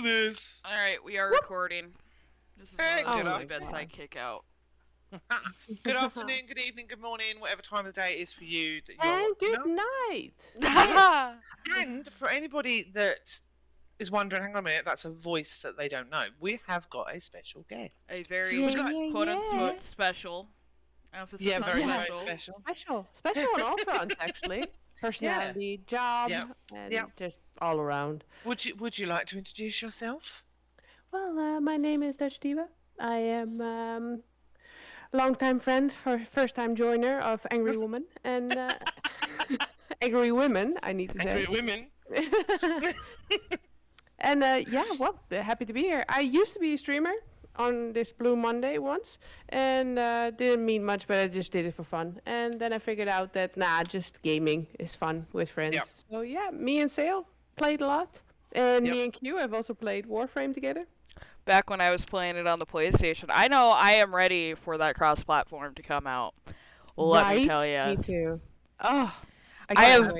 this. Alright, we are recording. This is Hey, one of good the afternoon. best I kick out. Good afternoon, good evening, good morning, whatever time of the day it is for you. That you're And watching good us. night. Yes. And for anybody that is wondering, hang on a minute, that's a voice that they don't know. We have got a special guest. A very Yeah, quote-unquote special. Emphasis Yeah, on very, very special. special. Special on all fronts, actually. Personality, job, and just all around. Would you like to introduce yourself? Well, my name is Dutch Diva. I am a long-time friend, first-time joiner of Angry Woman, and Angry Women, I need to say. Angry women. And happy to be here. I used to be a streamer on this Blue Monday once, and didn't mean much, but I just did it for fun. And then I figured out that just gaming is fun with friends. Yep. So yeah, me and Sale played a lot, and Yep. me and Q have also played Warframe together. Back when I was playing it on the PlayStation. I know I am ready for that cross-platform to come out. Let me tell you. Me too. Oh, I have-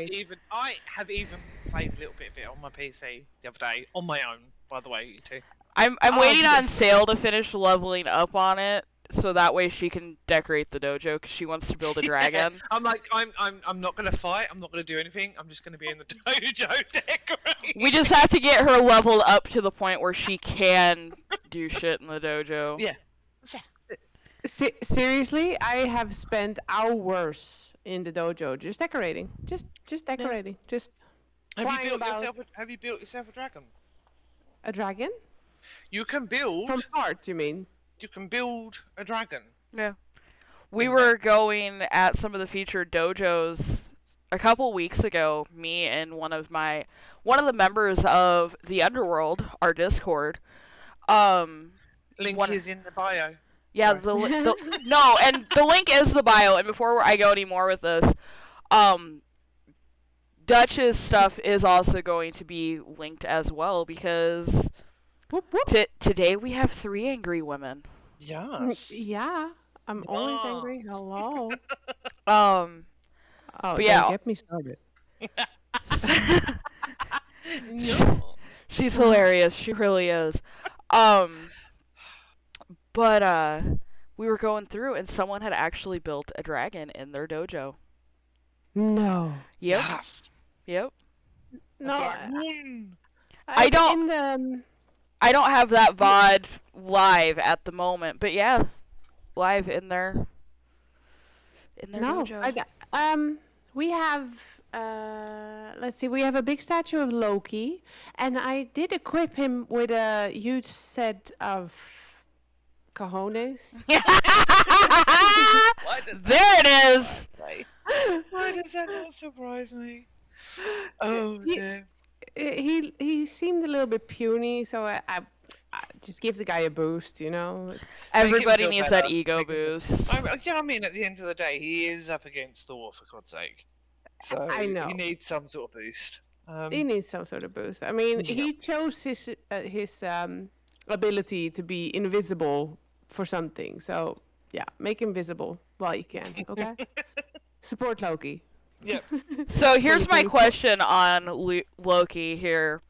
I have even played a little bit of it on my PC the other day, on my own, by the way, you two. I'm waiting on Sale to finish leveling up on it, so that way she can decorate the dojo because she wants to build a dragon. I'm like, I'm not gonna fight. I'm not gonna do anything. I'm just gonna be in the dojo decorating. We just have to get her leveled up to the point where she can do shit in the dojo. Yeah. Seriously, I have spent hours in the dojo just decorating, just decorating, just. Have you flying built about. yourself? Have you built yourself a dragon? A dragon? You can build. From parts, you mean? You can build a dragon. Yeah. We were going at some of the featured dojos a couple weeks ago, me and one of the members of the Underworld, our Discord. Link is in the bio. Yeah, no, and the link is the bio, and before I go any more with this, Dutch's stuff is also going to be linked as well, because Whoop, whoop. today we have 3 angry women. Yes. Yeah, I'm always angry. Hello. Oh, Don't yeah. get me started. No. She's hilarious. She really is. But we were going through, and someone had actually built a dragon in their dojo. No. Yep. Yes. Yep. No. I don't- In the, I don't have that VOD live at the moment, but yeah, live in their no. dojo. We have. Let's see. We have a big statue of Loki, and I did equip him with a huge set of cojones. There it is. Why does that not surprise me? Oh dear. He seemed a little bit puny, so I just give the guy a boost, you know. Everybody feel needs better. that ego Make him feel- boost. I mean, at the end of the day, he is up against Thor, for God's sake. So I know. he needs some sort of boost. He needs some sort of boost. I mean, Yeah. he chose his ability to be invisible for something. So yeah, make him visible while you can. Okay. Support Loki. Yep. So here's my question on Loki here.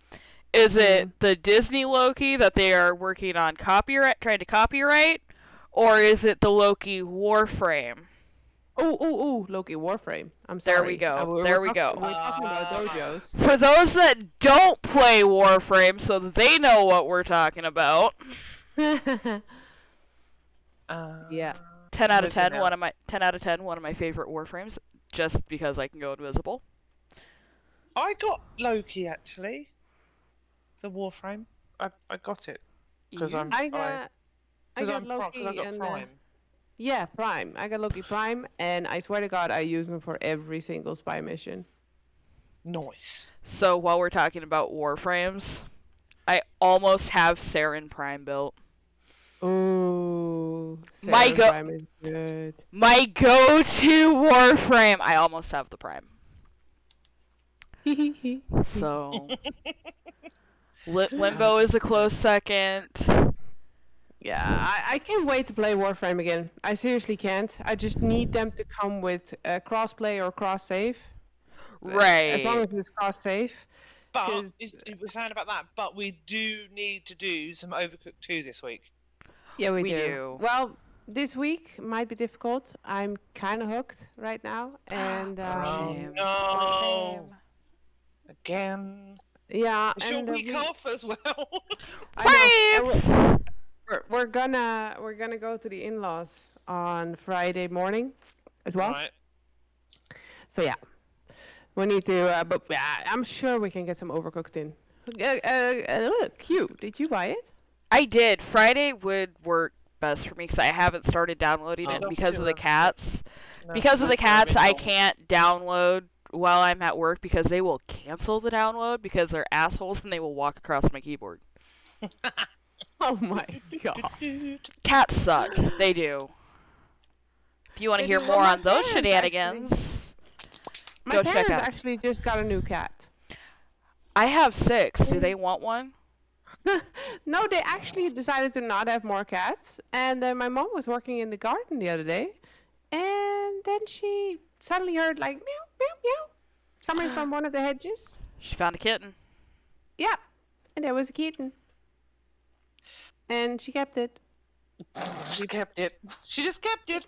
Is it the Disney Loki that they are working on trying to copyright, or is it the Loki Warframe? Oh, Loki Warframe. I'm sorry. There we go. We're There we talking- go. We're talking about dojos. For those that don't play Warframe, so that they know what we're talking about. Yeah. 10 out of 10, Listen one of my favorite Warframes, just because I can go invisible. I got Loki actually. The Warframe. I got it because I'm. I got Loki Because I got and Prime. yeah, Prime. I got Loki Prime, and I swear to God, I use him for every single spy mission. Nice. So while we're talking about Warframes, I almost have Saren Prime built. Ooh, My Sarah go- Prime is good. My go-to Warframe. I almost have the Prime. So Limbo is a close second. Yeah, I can't wait to play Warframe again. I seriously can't. I just need them to come with cross-play or cross-save. Right. As long as it's cross-save. But 'Cause- we're saying about that. But we do need to do some Overcooked 2 this week. Yeah, we We do. do. Well, this week might be difficult. I'm kind of hooked right now, and Shame. no! Shame. Again. yeah, It's your and week off as well. I know. And Five! we're gonna go to the in-laws on Friday morning as well. Right. So yeah, we need to. But yeah, I'm sure we can get some Overcooked in. Look, cute. Did you buy it? I did. Friday would work best for me because I haven't started downloading I'd it love because to, of the cats. No, Because of the no, cats, I no. can't download while I'm at work because they will cancel the download because they're assholes and they will walk across my keyboard. Oh my god. Cats suck. They do. If you want to They hear do. more Well, my on those parents shenanigans, My go check parents out. actually just got a new cat. I have 6. Do they want one? No, they actually decided to not have more cats. And then my mom was working in the garden the other day, and then she suddenly heard like meow, meow, meow, coming from one of the hedges. She found a kitten. Yeah, and there was a kitten, and she kept it. She kept it. She just kept it.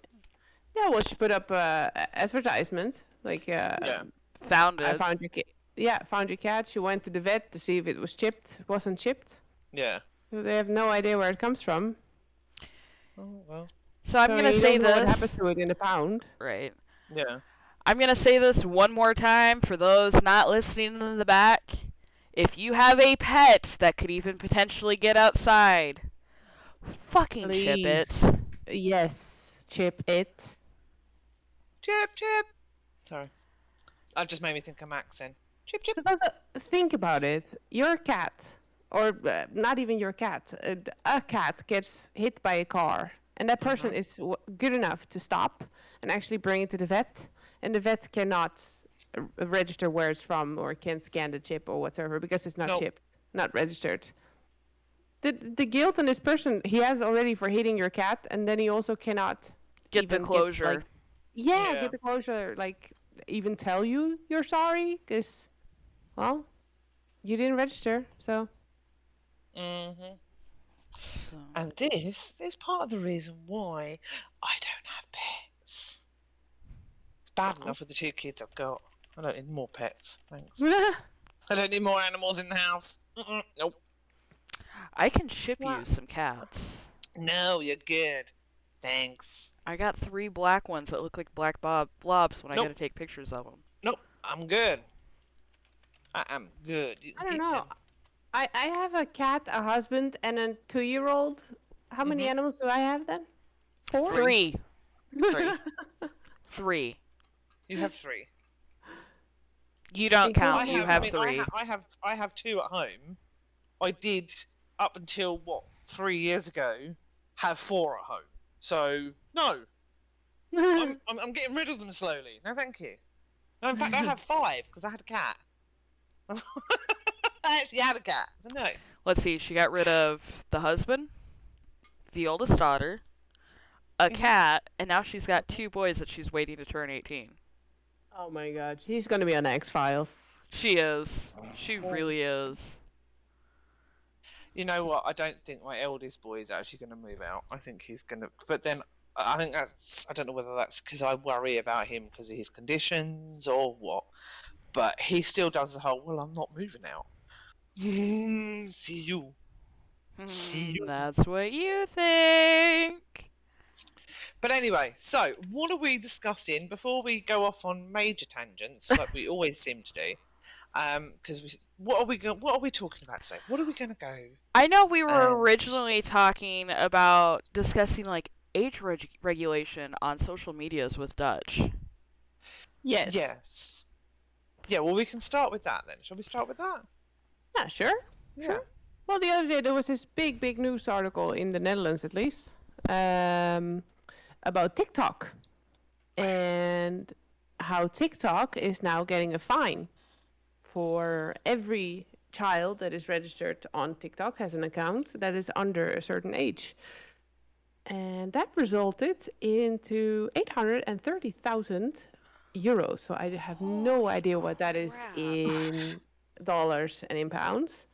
Yeah, well, she put up advertisement like Found I it. found your cat. Yeah, found your cat. She went to the vet to see if it was chipped. It wasn't chipped. Yeah. So they have no idea where it comes from. Oh, well. So I'm So going to you say don't know what happens this. to it in the pound. Right. Yeah. I'm going to say this one more time for those not listening in the back. If you have a pet that could even potentially get outside, fucking chip it. Please. Yes, chip it. Chip, chip. Sorry. That just made me think of Max then. Chip, chip. Because also, think about it. Your cat, or not even your cat, a cat gets hit by a car, and that person is good enough to stop and actually bring it to the vet, and the vet cannot register where it's from or can scan the chip or whatever because it's not Nope. chipped, not registered. The guilt on this person he has already for hitting your cat, and then he also cannot Get the even closure. Yeah. get the closure, like even tell you you're sorry, because, well, you didn't register, so. Mm-hmm. So. And this is part of the reason why I don't have pets. It's bad enough with the 2 kids I've got. I don't need more pets. Thanks. I don't need more animals in the house. Nope. I can ship Wow. you some cats. No, you're good. Thanks. I got 3 black ones that look like black blobs when I Nope. gotta take pictures of them. Nope. I'm good. I am good. You I can don't keep know. them. I have a cat, a husband, and a 2-year-old. How many animals do I have then? 4? 3. 3. 3. You have 3. You don't Including- count. You have I 3. I have 2 at home. I did up until 3 years ago have 4 at home. So no, I'm getting rid of them slowly. No, thank you. No, in fact, I have 5 because I had a cat. I actually had a cat. So no. Let's see. She got rid of the husband, the oldest daughter, a cat, and now she's got 2 boys that she's waiting to turn 18. Oh my god, she's gonna be on X-Files. She is. She really is. You know what? I don't think my eldest boy is actually going to move out. I think he's going to. But then I think that's. I don't know whether that's because I worry about him because of his conditions or what. But he still does the whole. Well, I'm not moving out. See you. See you. That's what you think. But anyway, so what are we discussing before we go off on major tangents like we always seem to do? Because what are we talking about today? What are we going to go? I know we were And- originally talking about discussing like age regulation on social medias with Dutch. Yes. Yes. Yeah. Well, we can start with that then. Shall we start with that? Yeah, sure. Yeah. Well, the other day there was this big news article in the Netherlands, at least, about TikTok and how TikTok is now getting a fine for every child that is registered on TikTok, has an account that is under a certain age. And that resulted into 830,000 euros. So I have no idea what that is crap. in dollars and in pounds.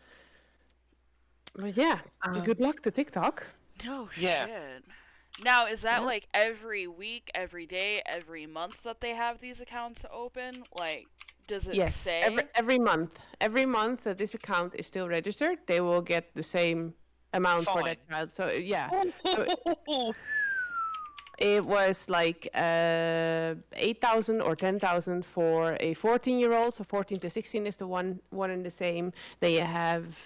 But yeah, good luck to TikTok. No Yeah. shit. Now, is that Yeah. like every week, every day, every month that they have these accounts open? Like, does it Yes, say? every month. Every month that this account is still registered, they will get the same amount for that Fine. child. So yeah, it was like 8,000 or 10,000 for a 14-year-old. So 14 to 16 is the one and the same. Then you have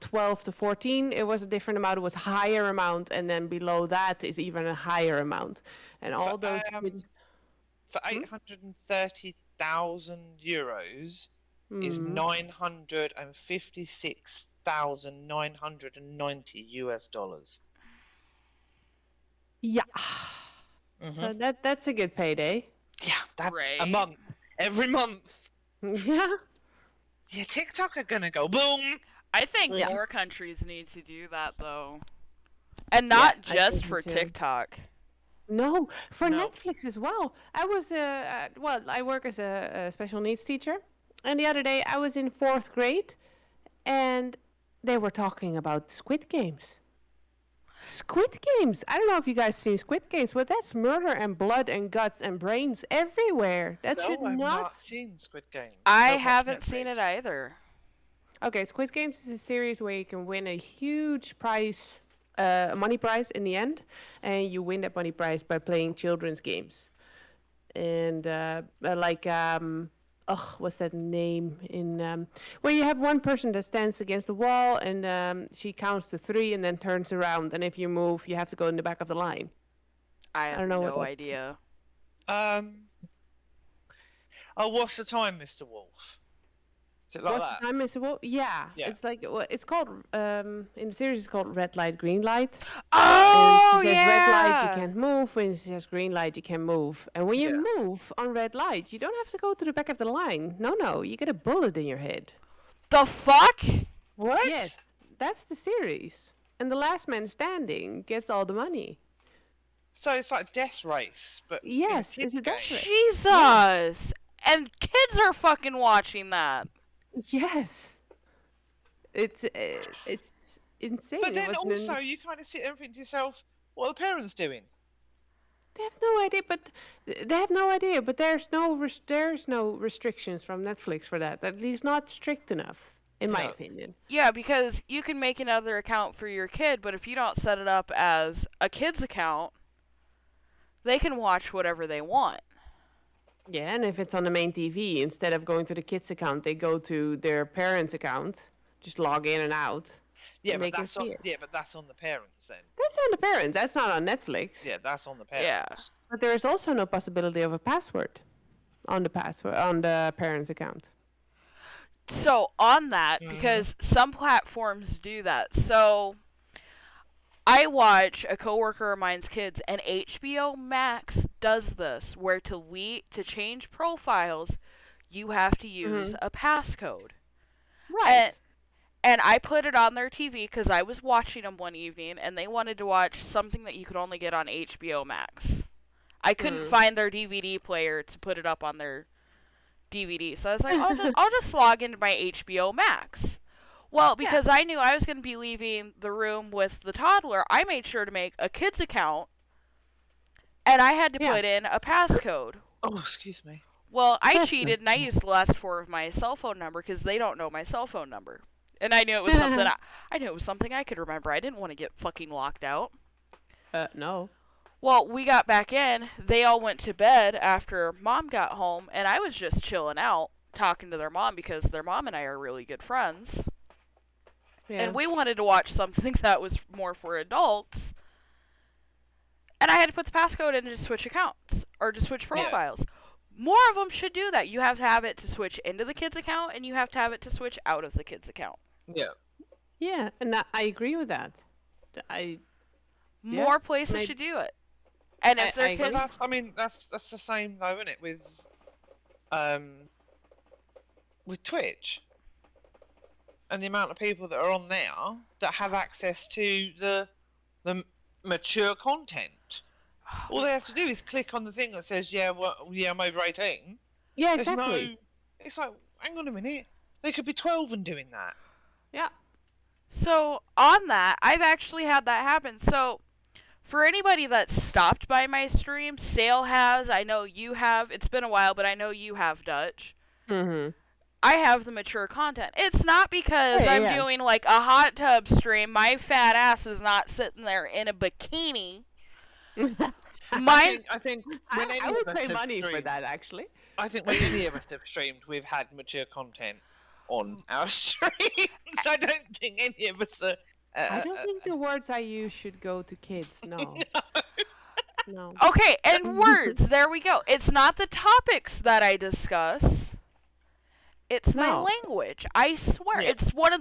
12 to 14. It was a different amount. It was a higher amount, and then below that is even a higher amount. And all those kids. For 830,000 euros is Mm, 956,990 US dollars. yeah. So that's a good payday. Yeah, that's a Right. month. Every month. Yeah. Yeah, TikTok are gonna go boom. I think Yeah. more countries need to do that though, and not I just think for so too. TikTok. No, for No. Netflix as well. I was I work as a special needs teacher, and the other day I was in 4th grade, and they were talking about Squid Games. Squid Games. I don't know if you guys seen Squid Games, but that's murder and blood and guts and brains everywhere. That should No, I've not. not seen Squid Game. I Not haven't Netflix. seen it either. Okay, Squid Games is a series where you can win a huge prize, a money prize in the end, and you win that money prize by playing children's games. And what's that name in where you have one person that stands against the wall and she counts to 3 and then turns around, and if you move, you have to go in the back of the line. I have don't know what no that's- idea. Oh, what's the time, Mr. Wolf? Is it like What's that? the time, Mr. Wolf? Yeah, Yeah. it's like it's called in the series it's called red light, green light. Oh And she says red light, you yeah. can't move. When she says green light, you can move. And when you Yeah. move on red light, you don't have to go to the back of the line. No, you get a bullet in your head. The fuck? What? Yes, that's the series. And the last man standing gets all the money. So it's like Death Race, but in a Yes, kids it's a Death game. Race. Jesus. And kids are fucking watching that. Yes. It's insane. But It then wasn't also, you kind of sit there and think to yourself, what are the parents doing? they have no idea, but there's no restrictions from Netflix for that. At least not strict enough, in my No. opinion. Yeah, because you can make another account for your kid, but if you don't set it up as a kid's account, they can watch whatever they want. Yeah, and if it's on the main TV, instead of going to the kids' account, they go to their parents' account, just log in and out. Yeah, And but they can that's on, see it. yeah, but that's on the parents then. That's on the parents. That's not on Netflix. Yeah, that's on the Yeah. parents. But there is also no possibility of a password on the parents' account. So, on that, because some platforms do that. So, I watch a coworker of mine's kids, and HBO Max does this, where to change profiles, you have to use a passcode. Right. And I put it on their TV because I was watching them one evening, and they wanted to watch something that you could only get on HBO Max. I couldn't find their DVD player to put it up on their DVD, so I was like, I'll just log into my HBO Max. Well, because I knew I was going to be leaving the room with the toddler, I made sure to make a kid's account, and I had to put in a passcode. Oh, excuse me. Well, I That's cheated, and I used the last 4 of my cell phone number because they don't know my cell phone number. And I knew it was something I knew it was something I could remember. I didn't want to get fucking locked out. No. Well, we got back in. They all went to bed after Mom got home, and I was just chilling out, talking to their mom because their mom and I are really good friends. Yeah. And we wanted to watch something that was more for adults. And I had to put the passcode in to switch accounts or to switch profiles. More of them should do that. You have to have it to switch into the kid's account, and you have to have it to switch out of the kid's account. Yeah. Yeah, and I agree with that. More places maybe- should do it. And if I their agree. kids, That's the same though, isn't it? With Twitch and the amount of people that are on there that have access to the mature content. All they have to do is click on the thing that says, I'm over 18. Yeah, There's exactly. no. It's like, hang on a minute. They could be 12 and doing that. Yeah. So, on that, I've actually had that happen. So, for anybody that's stopped by my stream, Sale has, I know you have, it's been a while, but I know you have, Dutch. Mm-hmm. I have the mature content. It's not because I'm doing like a hot tub stream. My fat ass is not sitting there in a bikini. I think when any I of would us pay have money for streamed- that, actually. I think when any of us have streamed, we've had mature content on our streams. I don't think any of us are. I don't think the words I use should go to kids. No. No. Okay, and words. There we go. It's not the topics that I discuss. It's my No. language. I swear. Yeah. It's one of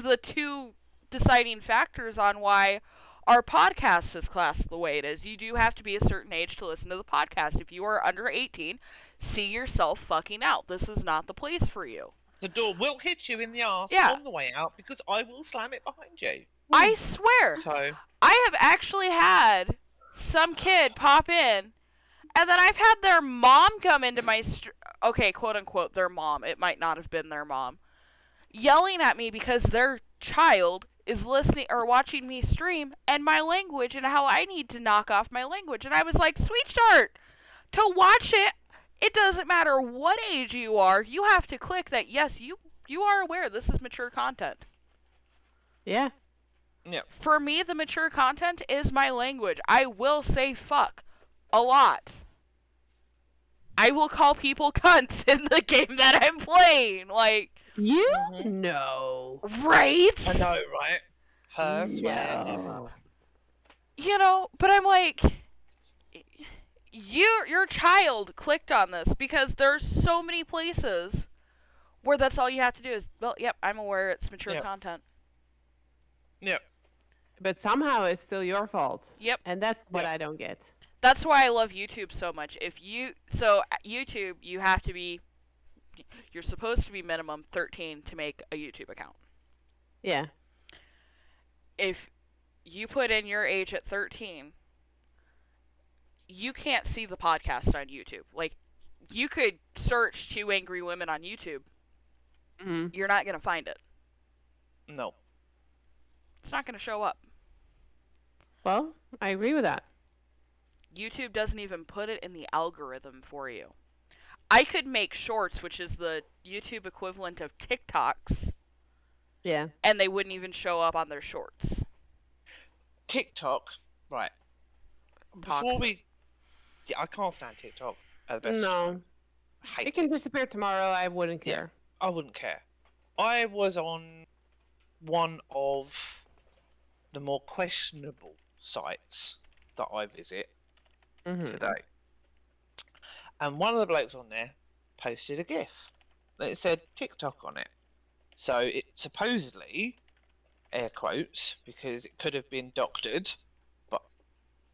the two deciding factors on why our podcast is classed the way it is. You do have to be a certain age to listen to the podcast. If you are under 18, see yourself fucking out. This is not the place for you. The door will hit you in the arse Yeah. on the way out because I will slam it behind you. I swear. So I have actually had some kid pop in, and then I've had their mom come into my okay, quote unquote, their mom. It might not have been their mom. Yelling at me because their child is listening or watching me stream and my language and how I need to knock off my language. And I was like, sweetheart, to watch it, it doesn't matter what age you are. You have to click that, yes, you are aware this is mature content. Yeah. yeah, For me, the mature content is my language. I will say fuck a lot. I will call people cunts in the game that I'm playing. Like, You Mhm. know. right? I know, right? Her swear. No. You know, but I'm like, your child clicked on this because there's so many places where that's all you have to do is, well, yep, I'm aware it's mature Yep. content. Yeah. But somehow it's still your fault. Yep. And that's what Yep. I don't get. That's why I love YouTube so much. So at YouTube, you have to be, you're supposed to be minimum 13 to make a YouTube account. Yeah. If you put in your age at 13, you can't see the podcast on YouTube. Like, you could search Two Angry Women on YouTube. Mm. You're not going to find it. No. It's not going to show up. Well, I agree with that. YouTube doesn't even put it in the algorithm for you. I could make shorts, which is the YouTube equivalent of TikToks, Yeah. and they wouldn't even show up on their shorts. TikTok, right. Before Toxic. we... Yeah, I can't stand TikTok at the best. No. I hate It can it. disappear tomorrow. I wouldn't Yeah. care. I wouldn't care. I was on one of the more questionable sites that I visit Mm-hmm. today. And one of the blokes on there posted a GIF that it said TikTok on it. So it supposedly, air quotes, because it could have been doctored, but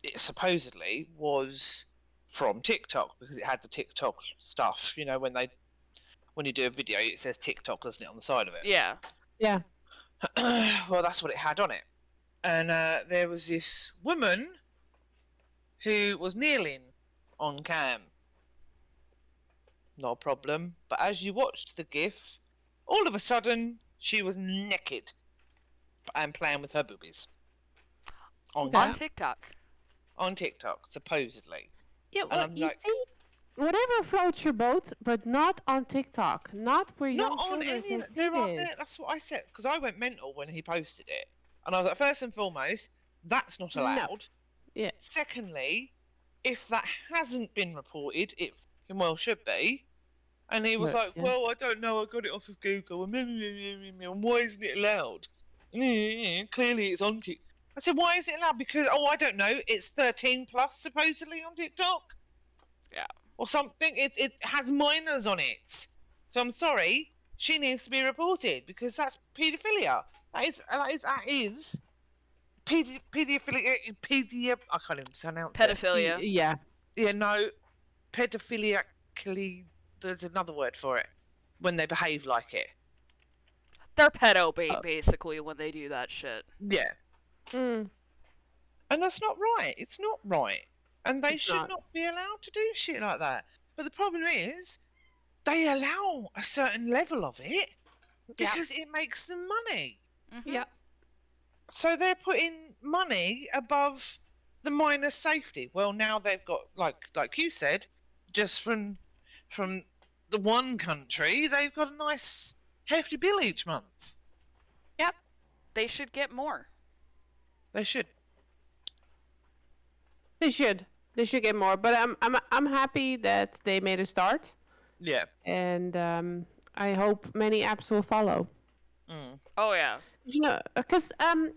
it supposedly was from TikTok because it had the TikTok stuff. You know, when you do a video, it says TikTok, doesn't it, on the side of it? Yeah. Yeah. Well, that's what it had on it. And there was this woman who was kneeling on cam. Not a problem. But as you watched the GIF, all of a sudden, she was naked and playing with her boobies. On On TikTok. on TikTok, supposedly. Yeah, And well, I'm you like- see, whatever floats your boat, but not on TikTok. Not where young Not on children any can of see there are this. there. That's what I said because I went mental when he posted it, and I was like, first and foremost, that's not No. allowed. Yeah. Secondly, if that hasn't been reported, it fucking well should be. And he was Look, like, yeah. well, I don't know, I got it off of Google, and why isn't it allowed? Clearly it's on TikTok. I said, why is it allowed? Because, I don't know, it's 13 plus supposedly on TikTok. Yeah. Or something. It has minors on it. So I'm sorry, she needs to be reported because that's paedophilia. That is pedophilia. I can't even pronounce it. Pedophilia. Yeah. Yeah, no, pedophilia. There's another word for it when they behave like it. They're pedo bait, basically, when they do that shit. Yeah, Mm. and that's not right. It's not right, and they It's should not. not be allowed to do shit like that. But the problem is, they allow a certain level of it Yeah. because it makes them money. Mm-hmm. Yeah. So they're putting money above the miners' safety. Well, now they've got, like you said, just from the one country, they've got a nice hefty bill each month. Yep. They should get more. They should. They should. They should get more. But I'm happy that they made a start, Yeah. and I hope many apps will follow. Mm. Oh yeah. You know, because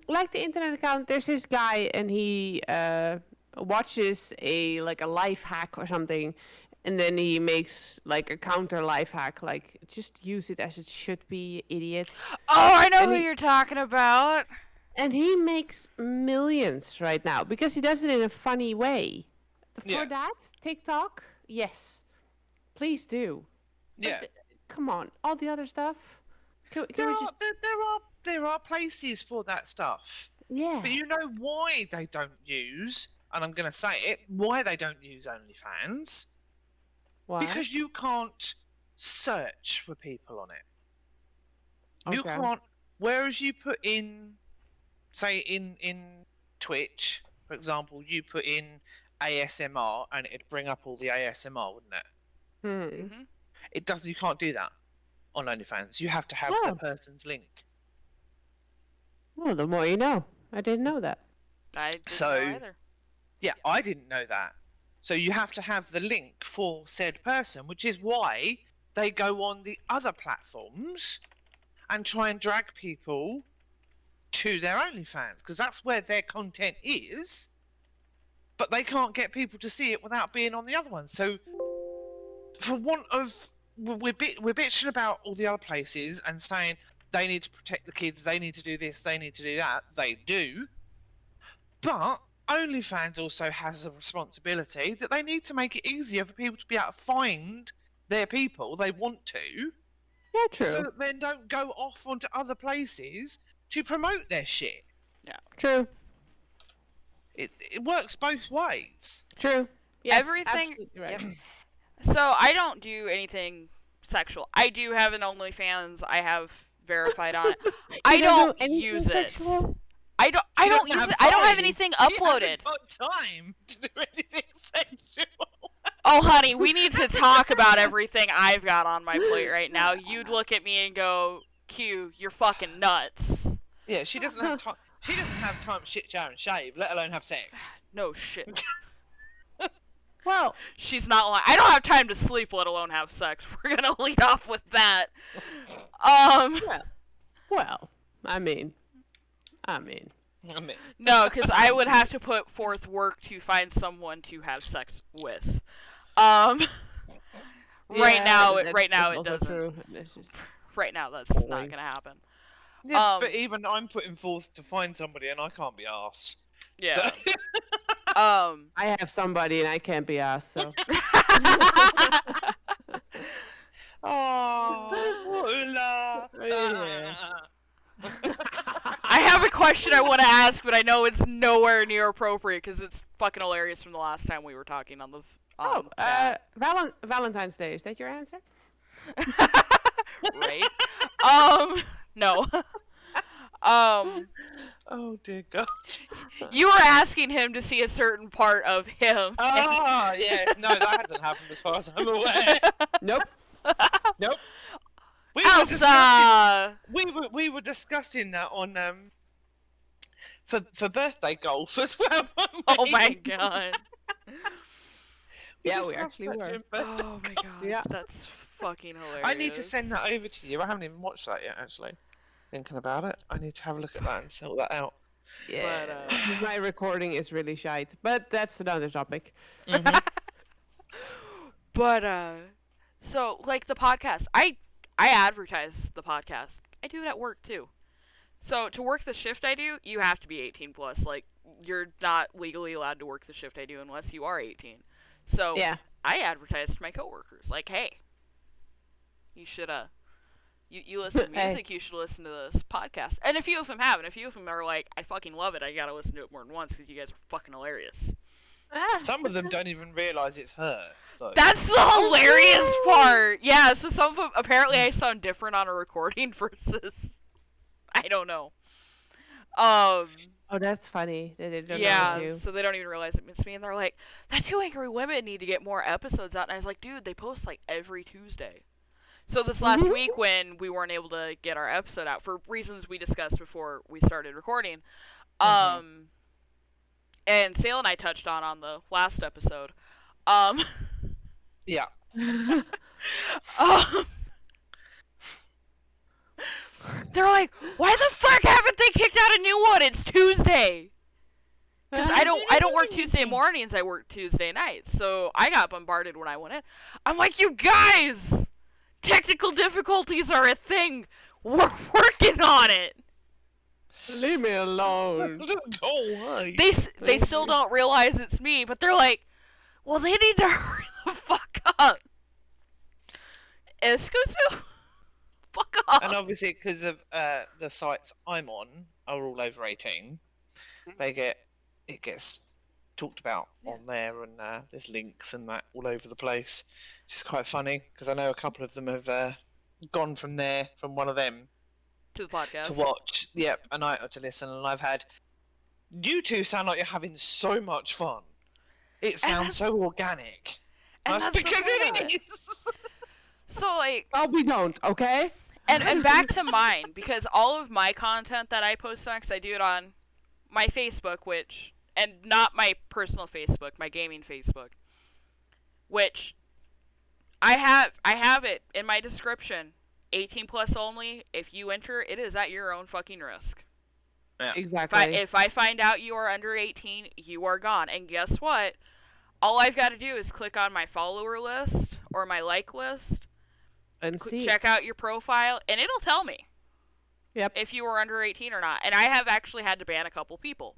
like the internet account, there's this guy, and he watches a life hack or something, and then he makes like a counter life hack, like just use it as it should be, idiot. Oh, I know And who he- you're talking about. And he makes millions right now because he does it in a funny way. For Yeah. that, TikTok, yes, please do. But Yeah. Come on, all the other stuff. Can we just? There are places for that stuff. Yeah. But you know why they don't use, and I'm going to say it, why they don't use OnlyFans? Why? Because you can't search for people on it. You Okay. can't. Whereas you put in, say, in Twitch, for example, you put in ASMR and it'd bring up all the ASMR, wouldn't it? Hmm. Mm-hmm. It doesn't. You can't do that on OnlyFans. You have to have Oh. the person's link. Well, the more you know. I didn't know that. I didn't So- know either. Yeah, I didn't know that. So you have to have the link for said person, which is why they go on the other platforms and try and drag people to their OnlyFans, because that's where their content is. But they can't get people to see it without being on the other one. So, for want of, we're bitching about all the other places and saying they need to protect the kids, they need to do this, they need to do that. They do, but OnlyFans also has a responsibility that they need to make it easier for people to be able to find their people they want to, Yeah, true. so that they don't go off onto other places to promote their shit. True. It works both ways. True. Yes, Everything- absolutely right. Yep. So I don't do anything sexual. I do have an OnlyFans. I have verified on it. I You don't do anything use it. sexual? I don't She use doesn't have it. I don't have time. anything She hasn't uploaded. got time to do anything sexual. Oh, honey, we need to talk about everything I've got on my plate right now. You'd look at me and go, Q, you're fucking nuts. Yeah, she doesn't have time. She doesn't have time to shit, shower, and shave, let alone have sex. No shit. Well, She's not lying. I don't have time to sleep, let alone have sex. We're gonna lead off with that. well, I mean, I mean, No, because I would have to put forth work to find someone to have sex with. Right yeah, now, that's it also doesn't. True. It's just, Right now, that's not Boring. gonna happen. yeah, but even I'm putting forth to find somebody, and I can't be arsed. Yeah. So- I have somebody and I can't be asked, so. Oh, Yeah. I have a question I want to ask, but I know it's nowhere near appropriate because it's fucking hilarious from the last time we were talking on the. Oh, chat. Valentine's Day. Is that your answer? Right? No. Oh dear God. You were asking him to see a certain part of him. Oh yes, no, that hasn't happened as far as I'm aware. Nope. Nope. We were discussing, Elsa! we were discussing that on for birthday golf as well. weren't Oh we? my god. Yeah, we discussed actually that were. during birthday Oh my golf. god. Yeah. That's fucking hilarious. I need to send that over to you. I haven't even watched that yet, actually. Thinking about it, I need to have a look at that and sort that out. Yeah. My recording is really shite, but that's another topic. But so like the podcast, I advertise the podcast. I do it at work too. So to work the shift I do, you have to be 18 plus. Like you're not legally allowed to work the shift I do unless you are 18. So Yeah. I advertise to my coworkers like, hey, you should you listen to Hey. music, you should listen to this podcast. And a few of them have, and a few of them are like, I fucking love it. I gotta listen to it more than once because you guys are fucking hilarious. Some of them don't even realise it's her. So. That's the hilarious part. Yeah, so some of them, apparently I sound different on a recording versus, I don't know. Oh, that's funny. They don't know it's you. So they don't even realize it's me, and they're like, "That Two Angry Women need to get more episodes out." And I was like, "Dude, they post like every Tuesday." So this last week, when we weren't able to get our episode out for reasons we discussed before we started recording, and Sale and I touched on the last episode, Yeah. They're like, "Why the fuck haven't they kicked out a new one? It's Tuesday." Because I don't work Tuesday mornings, I work Tuesday nights. So I got bombarded when I went in. I'm like, "You guys, technical difficulties are a thing. We're working on it." Leave me alone. Just go away. They still don't realize it's me, but they're like, "Well, they need to hurry the fuck up." Escucho? Fuck off. And obviously, because of the sites I'm on are all over 18, it gets talked about on there, and there's links and that all over the place. Which is quite funny because I know a couple of them have gone from one of them to the podcast to watch. Yep, and I to listen, and I've had. You two sound like you're having so much fun. It sounds so organic. And that's because it is. So like, oh, we don't, okay? And back to mine, because all of my content that I post on, because I do it on my Facebook, and not my personal Facebook, my gaming Facebook, which I have it in my description, 18 plus only. If you enter, it is at your own fucking risk. Yeah. Exactly. If I find out you are under 18, you are gone. And guess what? All I've got to do is click on my follower list or my like list, and check out your profile, and it'll tell me if you were under 18 or not. And I have actually had to ban a couple people.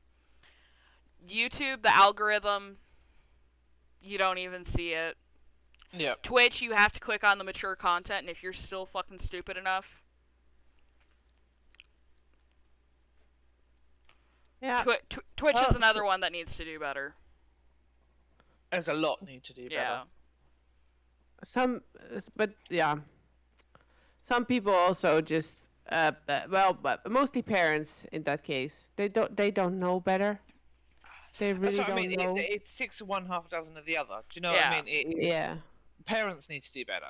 YouTube, the algorithm, you don't even see it. Yeah. Twitch, you have to click on the mature content, and if you're still fucking stupid enough, Twitch is another one that needs to do better. There's a lot need to do better. Some people also just but mostly parents in that case. They don't know better. They really don't know. It's 6 of one, half a dozen of the other. Do you know what I mean? Parents need to do better.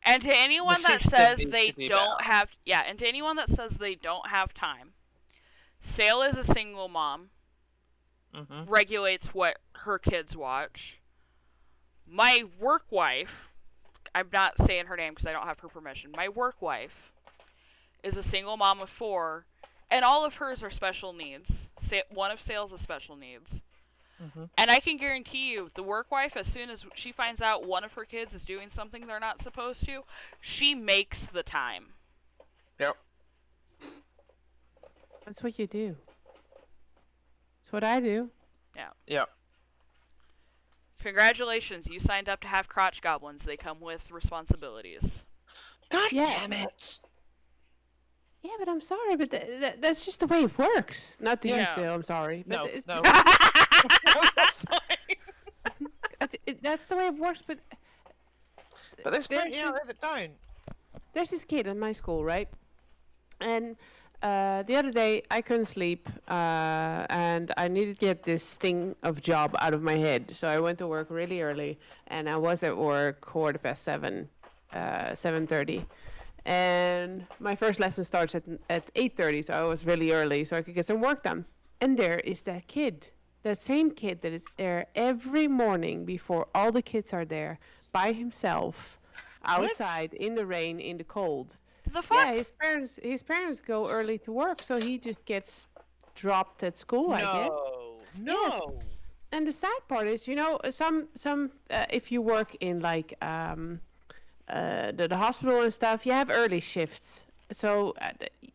And to anyone that says they don't have, and to anyone that says they don't have time, Sale is a single mom. Regulates what her kids watch. My work wife, I'm not saying her name because I don't have her permission. My work wife is a single mom of 4, and all of hers are special needs. One of Sale's is special needs. And I can guarantee you, the work wife, as soon as she finds out one of her kids is doing something they're not supposed to, she makes the time. Yep. That's what you do. That's what I do. Yeah. Yep. Congratulations, you signed up to have crotch goblins. They come with responsibilities. God damn it! Yeah, but I'm sorry, but that's just the way it works. Not to you, Sale, I'm sorry. No. That's the way it works, but there's plenty out there that don't. There's this kid in my school, right? And the other day I couldn't sleep, and I needed to get this thing of job out of my head. So I went to work really early, and I was at work 7:15, 7:30. And my first lesson starts at 8:30, so I was really early so I could get some work done. And there is that kid, that same kid that is there every morning before all the kids are there, by himself, outside, in the rain, in the cold. The fuck? Yeah, his parents go early to work, so he just gets dropped at school, I guess. No. Yes. And the sad part is, some if you work in like the hospital and stuff, you have early shifts. So,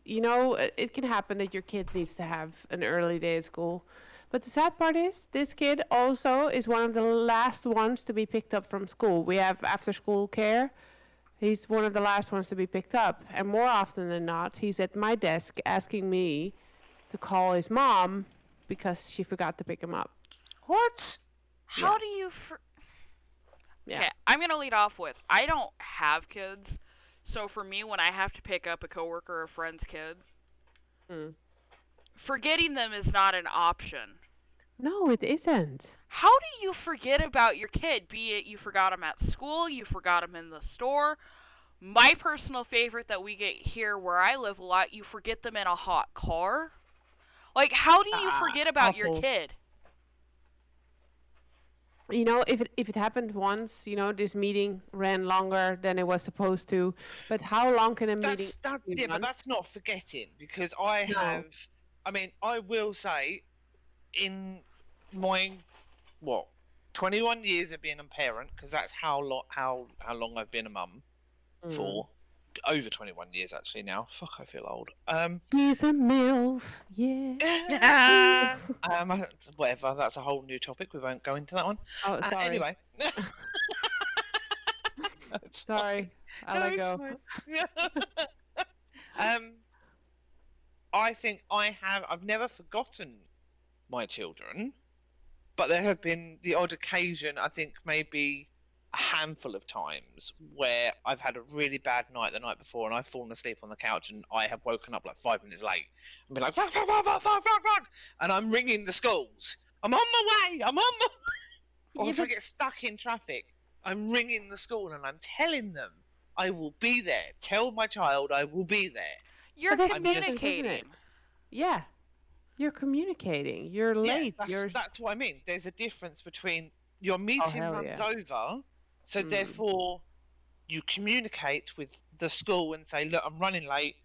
it can happen that your kid needs to have an early day at school. But the sad part is, this kid also is one of the last ones to be picked up from school. We have after-school care. He's one of the last ones to be picked up. And more often than not, he's at my desk asking me to call his mom because she forgot to pick him up. What? How Yeah. do you... Yeah. Okay, I'm going to lead off with, I don't have kids, so for me, when I have to pick up a coworker or a friend's kid, Mm. forgetting them is not an option. No, it isn't. How do you forget about your kid? Be it you forgot them at school, you forgot them in the store. My personal favorite that we get here where I live a lot, you forget them in a hot car. Like, how do you forget about your Awful. kid? You know, if it happened once, you know, this meeting ran longer than it was supposed to. But how long can a meeting Yeah, but run? that's not forgetting, because I No. have. I mean, I will say, in my 21 years of being a parent, because that's how long I've been a mum for. Over 21 years actually now. Fuck, I feel old. He's a MILF, yeah. Whatever. That's a whole new topic. We won't go into that one. Oh, sorry. Anyway. It's Sorry. I'll let go. I think I've never forgotten my children, but there have been the odd occasion, I think maybe a handful of times, where I've had a really bad night the night before and I've fallen asleep on the couch and I have woken up like 5 minutes late and been like, fuck, fuck, fuck, fuck, fuck, fuck, fuck, and I'm ringing the schools. I'm on my way. Or if I get stuck in traffic, I'm ringing the school and I'm telling them I will be there. Tell my child I will be there. You're But that's the difference, isn't communicating. it? Yeah. You're communicating. You're late. That's what I mean. There's a difference between your meeting hell runs yeah. over, so therefore you communicate with the school and say, look, I'm running late.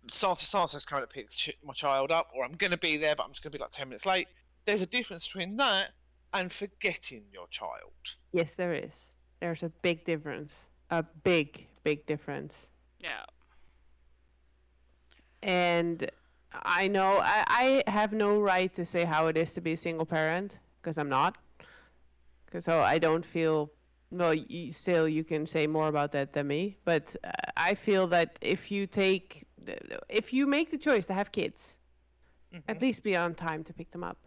Sarsa's coming to pick my child up, or I'm going to be there, but I'm just going to be like 10 minutes late. There's a difference between that and forgetting your child. Yes, there is. There's a big difference. A big, big difference. Yeah. And I know I have no right to say how it is to be a single parent, because I'm not. So I don't feel... Well, you can say more about that than me. But I feel that if you make the choice to have kids, at least be on time to pick them up.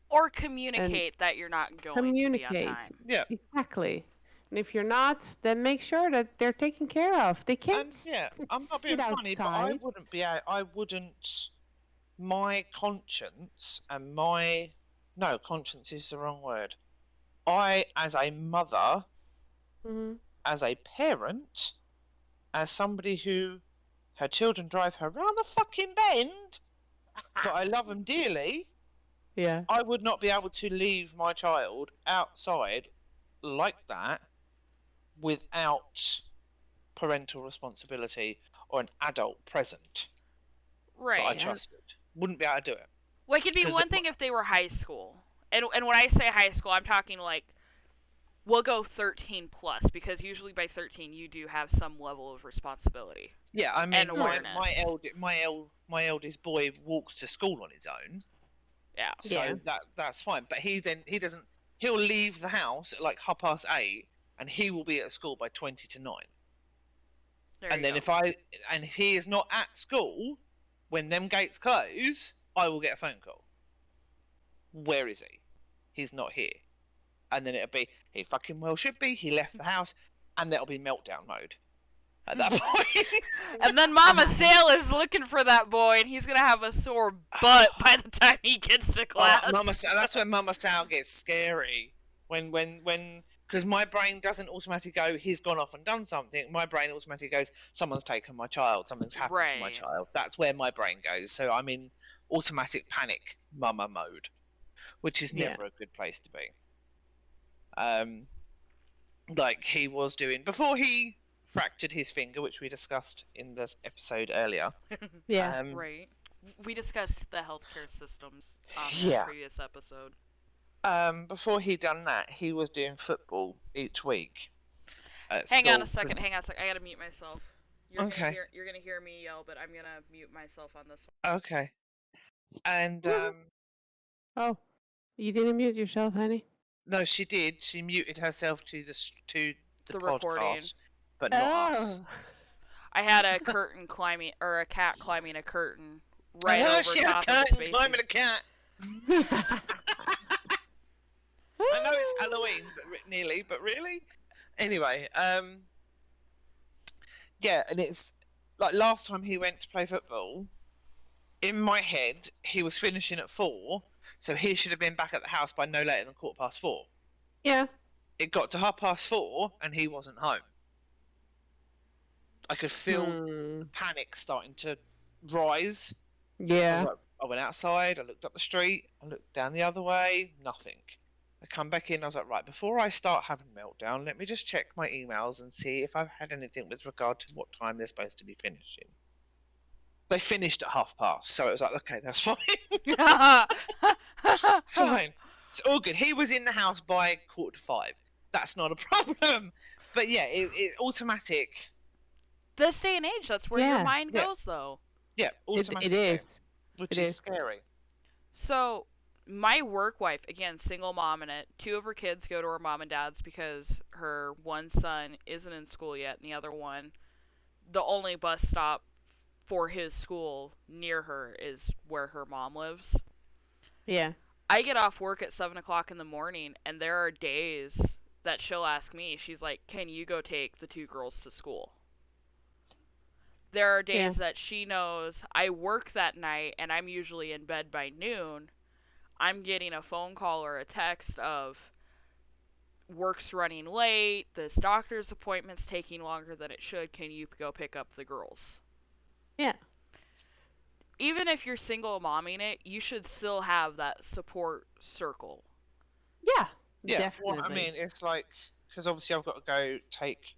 Or communicate that you're not going to be on time. Yeah. Exactly. And if you're not, then make sure that they're taken care of. They can't I'm not being funny, but I wouldn't be. My conscience and no, conscience is the wrong word. I, as a mother, as a parent, as somebody who her children drive her round the fucking bend, but I love them dearly. Yeah. I would not be able to leave my child outside like that without parental responsibility or an adult present Right. that I trusted. Wouldn't be able to do it. Well, it could be one thing if they were high school. And when I say high school, I'm talking like, we'll go 13 plus, because usually by 13 you do have some level of responsibility. Yeah, I mean, and awareness. my eldest boy walks to school on his own. Yeah. So that's fine. But he'll leave the house at like 8:30 and he will be at school by 20 to 9. And then if he is not at school when them gates close, I will get a phone call. Where is he? He's not here. And then it'll be, he fucking well should be, he left the house, and that'll be meltdown mode at that point. And then Mama Sale is looking for that boy, and he's gonna have a sore butt by the time he gets to class. That's when Mama Sal gets scary. When because my brain doesn't automatically go, he's gone off and done something. My brain automatically goes, someone's taken my child, something's happened to my child. That's where my brain goes. So I'm in automatic panic mama mode, which is never a good place to be. Like he was doing before he fractured his finger, which we discussed in the episode earlier. Right. We discussed the healthcare systems on the previous episode. Before he done that, he was doing football each week. Hang on a second. I gotta mute myself. You're okay. You're gonna hear me yell, but I'm gonna mute myself on this one. Okay. And oh, you didn't mute yourself, honey? No, she did. She muted herself to the podcast, recording, but not us. I had a curtain climbing, or a cat climbing a curtain right over she top had a of the curtain climbing a cat. I know it's Halloween, but nearly, but really. Anyway, yeah, and it's like last time he went to play football. In my head, he was finishing at 4, so he should have been back at the house by no later than 4:15. Yeah. It got to 4:30, and he wasn't home. I could feel the panic starting to rise. Yeah. I went outside, I looked up the street, I looked down the other way, nothing. I come back in, I was like, right, before I start having a meltdown, let me just check my emails and see if I've had anything with regard to what time they're supposed to be finishing. They finished at 30:30, so it was like, okay, that's fine. It's fine. It's all good. He was in the house by 4:45. That's not a problem. But yeah, it automatic. This day and age, that's where your mind goes, though. Yeah, automatic. It is. Which is scary. So, my work wife, again, single mom in it, 2 of her kids go to her mom and dad's because her one son isn't in school yet, and the other one, the only bus stop for his school near her is where her mom lives. Yeah. I get off work at 7 o'clock in the morning, and there are days that she'll ask me, she's like, can you go take the 2 girls to school? There are days that she knows I work that night, and I'm usually in bed by noon. I'm getting a phone call or a text of, work's running late, this doctor's appointment's taking longer than it should, can you go pick up the girls? Yeah. Even if you're single momming it, you should still have that support circle. Yeah. Yeah, Definitely. well, I mean, it's like, because obviously I've got to go take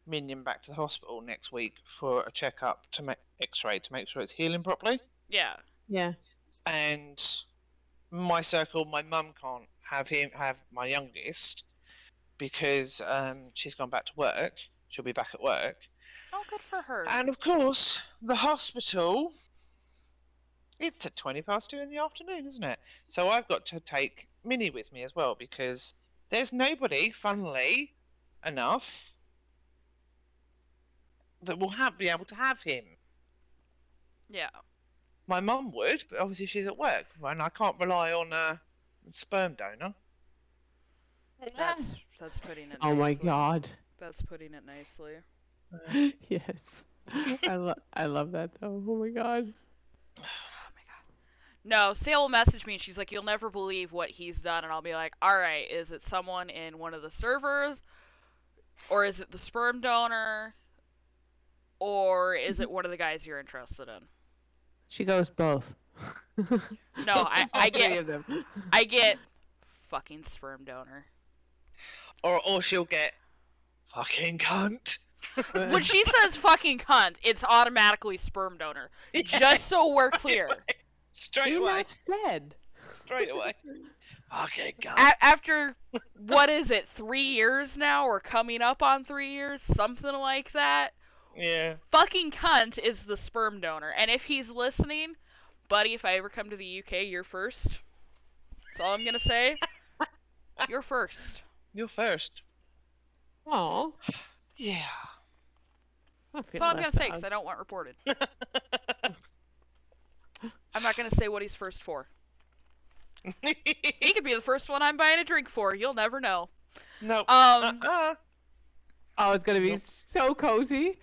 Minion back to the hospital next week for a checkup to make X-ray to make sure it's healing properly. Yeah. Yeah. And my circle, my mum can't have my youngest because she's gone back to work. She'll be back at work. Oh, good for her. And of course, the hospital. It's at 2:20 in the afternoon, isn't it? So I've got to take Minnie with me as well because there's nobody, funnily enough, that will be able to have him. Yeah. My mum would, but obviously she's at work, and I can't rely on a sperm donor. That's putting it nicely. Oh my god. That's putting it nicely. Yes. I love that though. Oh my god. No, Sale will message me and she's like, you'll never believe what he's done. And I'll be like, alright, is it someone in one of the servers? Or is it the sperm donor? Or is it one of the guys you're interested in? She goes both. No, I Three of them. get fucking sperm donor. Or she'll get fucking cunt. When she says fucking cunt, it's automatically sperm donor. Just so we're clear. Straight away. Enough said. Straight away. Fucking cunt. After, what is it, 3 years now? Or coming up on 3 years? Something like that? Yeah. Fucking cunt is the sperm donor. And if he's listening, buddy, if I ever come to the UK, you're first. That's all I'm gonna say. You're first. You're first. Aw. Yeah. That's all I'm gonna say, because I don't want reported. I'm not gonna say what he's first for. He could be the first one I'm buying a drink for. You'll never know. No. Oh, it's gonna be so cozy.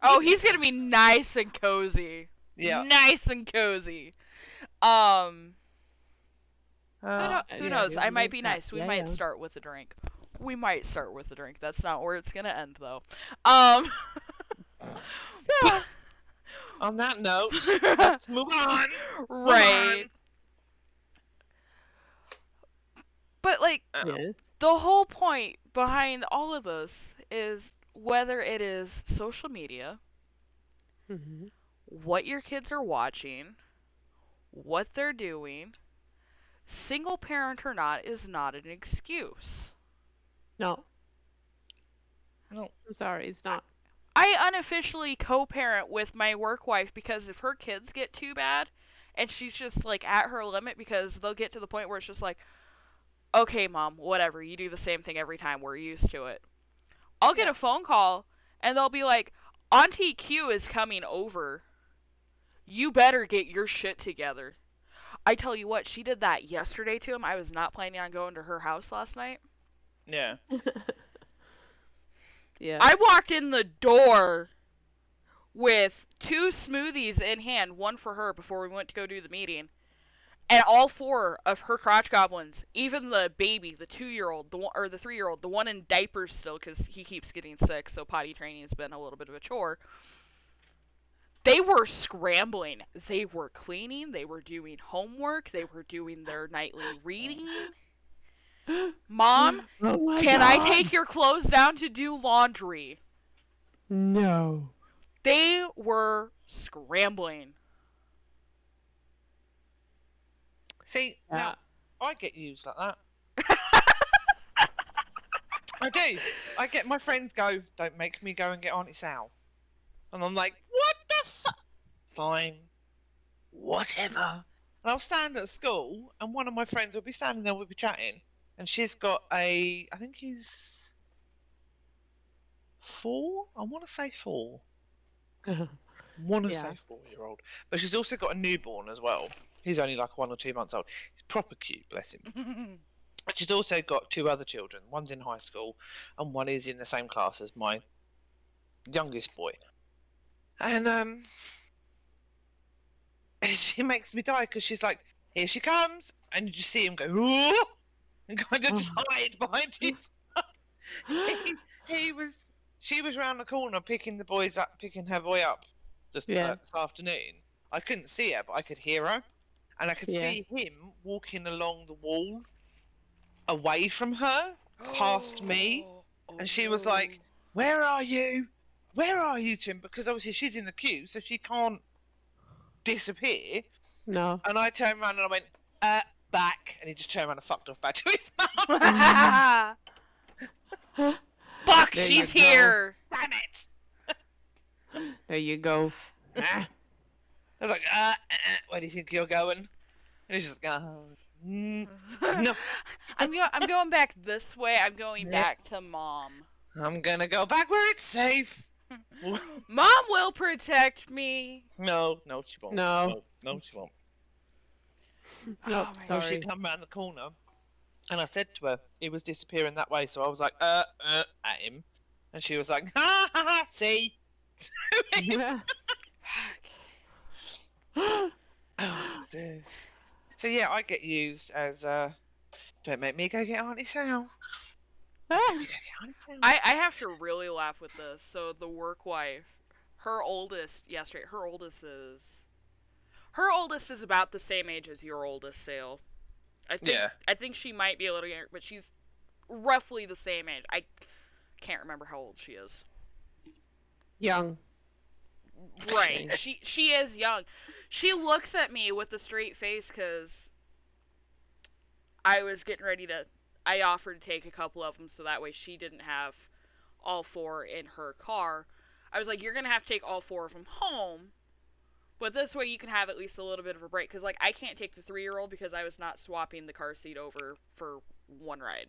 Oh, he's gonna be nice and cozy. Yeah. Nice and cozy. Who knows? I might be nice. We might start with a drink. We might start with a drink. That's not where it's gonna end, though. So, On that note, let's move on. Right. But, like, yes. the whole point behind all of this is whether it is social media, what your kids are watching, what they're doing, single parent or not is not an excuse. No. No. I'm sorry, it's not. I unofficially co-parent with my work wife because if her kids get too bad and she's just like at her limit, because they'll get to the point where it's just like, okay, mom, whatever, you do the same thing every time, we're used to it. I'll get a phone call and they'll be like, Auntie Q is coming over. You better get your shit together. I tell you what, she did that yesterday to him. I was not planning on going to her house last night. Yeah. Yeah. I walked in the door with 2 smoothies in hand, one for her before we went to go do the meeting. And all 4 of her crotch goblins, even the baby, the 2-year-old, or the 3-year-old, the one in diapers still because he keeps getting sick, so potty training has been a little bit of a chore. They were scrambling. They were cleaning. They were doing homework. They were doing their nightly reading. Mom, can I take your clothes down to do laundry? No. They were scrambling. See, Yeah. now, I get used like that. I do. I get my friends go, don't make me go and get Auntie Sal. And I'm like, what the fuck? Fine. Whatever. And I'll stand at school, and one of my friends will be standing there, we'll be chatting, and she's got I think he's 4? I want to say 4. Want to Yeah. say 4-year-old. But she's also got a newborn as well. He's only like 1 or 2 months old. He's proper cute, bless him. And she's also got 2 other children. One's in high school, and one is in the same class as my youngest boy. And she makes me die because she's like, here she comes, and you just see him go, ooh, and kind of just hide behind his. She was round the corner picking her boy up this afternoon. I couldn't see her, but I could hear her, and I could see him walking along the wall away from her, past me, and she was like, where are you? Where are you, Tim? Because obviously she's in the queue, so she can't disappear. No. And I turned around and I went, back. And he just turned around and fucked off back to his mum. Fuck, There she's you go. here. Damn it. There you go. I was like, where do you think you're going? And he's just like, no. I'm going back this way. I'm going back to Mom. I'm going to go back where it's safe. Mom will protect me. No, she won't. No. No, she won't. No, So sorry. she come round the corner, and I said to her, he was disappearing that way, so I was like, at him. And she was like, ha, ha, ha, see? Yeah. Oh, dear. So yeah, I get used as, don't make me go get Auntie Sal. Ah. I have to really laugh with this. So the work wife, her oldest is about the same age as your oldest, Sale. I think she might be a little younger, but she's roughly the same age. I can't remember how old she is. Young. Right. She is young. She looks at me with a straight face because I was getting ready to... I offered to take a couple of them so that way she didn't have all 4 in her car. I was like, you're going to have to take all 4 of them home, but this way you can have at least a little bit of a break. Because, like, I can't take the 3-year-old because I was not swapping the car seat over for one ride.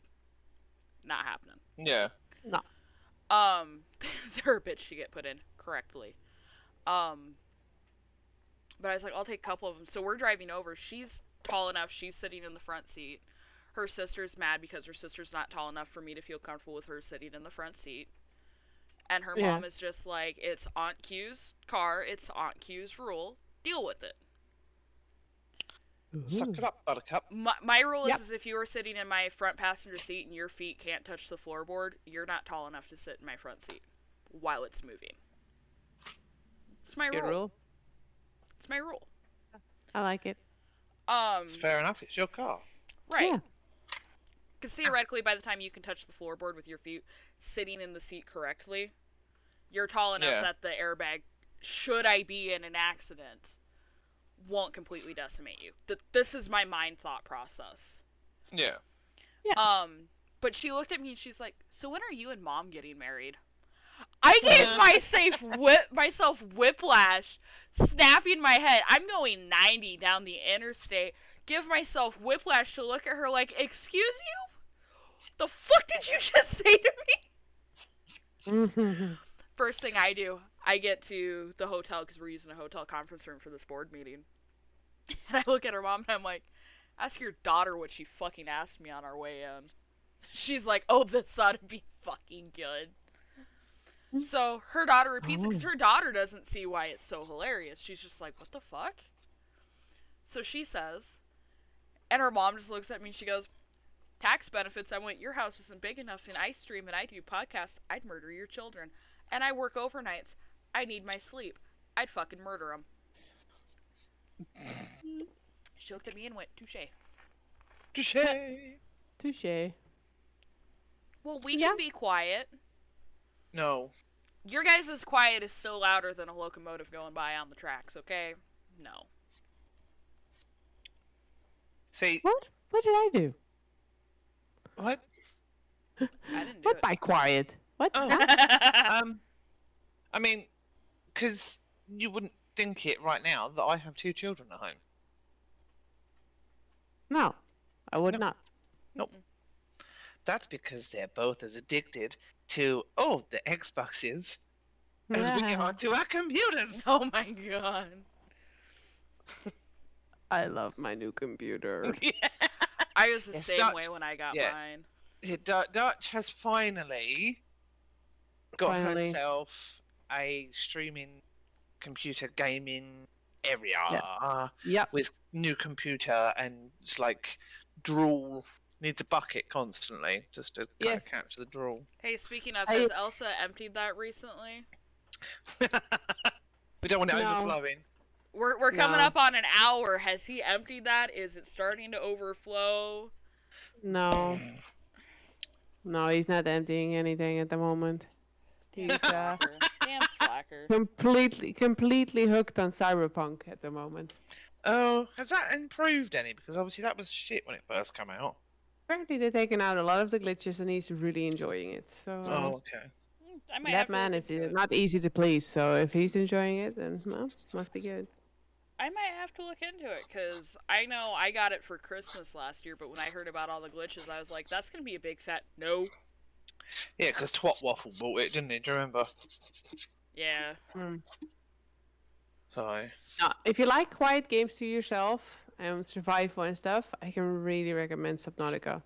Not happening. Yeah. No. They're a bitch to get put in correctly. But I was like, I'll take a couple of them. So we're driving over. She's tall enough. She's sitting in the front seat. Her sister's mad because her sister's not tall enough for me to feel comfortable with her sitting in the front seat. And her mom is just like, it's Aunt Q's car. It's Aunt Q's rule. Deal with it. Suck it up, buttercup. My rule is if you are sitting in my front passenger seat and your feet can't touch the floorboard, you're not tall enough to sit in my front seat while it's moving. It's my rule. It's my rule. I like it. It's fair enough. It's your car. Right. Yeah. Because theoretically, by the time you can touch the floorboard with your feet sitting in the seat correctly, you're tall enough that the airbag, should I be in an accident, won't completely decimate you. This is my mind thought process. Yeah. But she looked at me and she's like, so when are you and Mom getting married? I gave myself whiplash, snapping my head. I'm going 90 down the interstate. Give myself whiplash to look at her like, excuse you? The fuck did you just say to me? First thing I do, I get to the hotel because we're using a hotel conference room for this board meeting. And I look at her mom and I'm like, ask your daughter what she fucking asked me on our way in. She's like, oh, this ought to be fucking good. So her daughter repeats it because her daughter doesn't see why it's so hilarious. She's just like, what the fuck? So she says, and her mom just looks at me and she goes, tax benefits. I went, your house isn't big enough and I stream and I do podcasts. I'd murder your children. And I work overnights. I need my sleep. I'd fucking murder them. She looked at me and went, touche. Touche. Touche. Well, we can be quiet. No. Your guys' quiet is still louder than a locomotive going by on the tracks, okay? No. See. What? What did I do? What? I didn't do What it. by quiet? What? Oh. I mean, because you wouldn't think it right now that I have 2 children at home. No, I would No. not. Nope. That's because they're both as addicted to, the Xboxes as we are to our computers. Oh my god. I love my new computer. I was the Yes, same Dutch- way when I got yeah. mine. Yeah, Dutch has finally got herself a streaming computer gaming area Yep. with new computer, and it's like drool. Needs a bucket constantly just to kind of catch the drool. Hey, speaking of, has Elsa emptied that recently? We don't want it overflowing. We're coming up on an hour. Has he emptied that? Is it starting to overflow? No. No, he's not emptying anything at the moment. He's Damn slacker. completely hooked on Cyberpunk at the moment. Oh, has that improved any? Because obviously that was shit when it first came out. Apparently they've taken out a lot of the glitches and he's really enjoying it. So Okay. I might have that to man look is into it. not easy to please. So if he's enjoying it, then well, must be good. I might have to look into it, because I know I got it for Christmas last year, but when I heard about all the glitches, I was like, that's going to be a big fat no. Yeah, because Twat Waffle bought it, didn't he? Do you remember? Yeah. So. If you like quiet games to yourself and survival and stuff, I can really recommend Subnautica.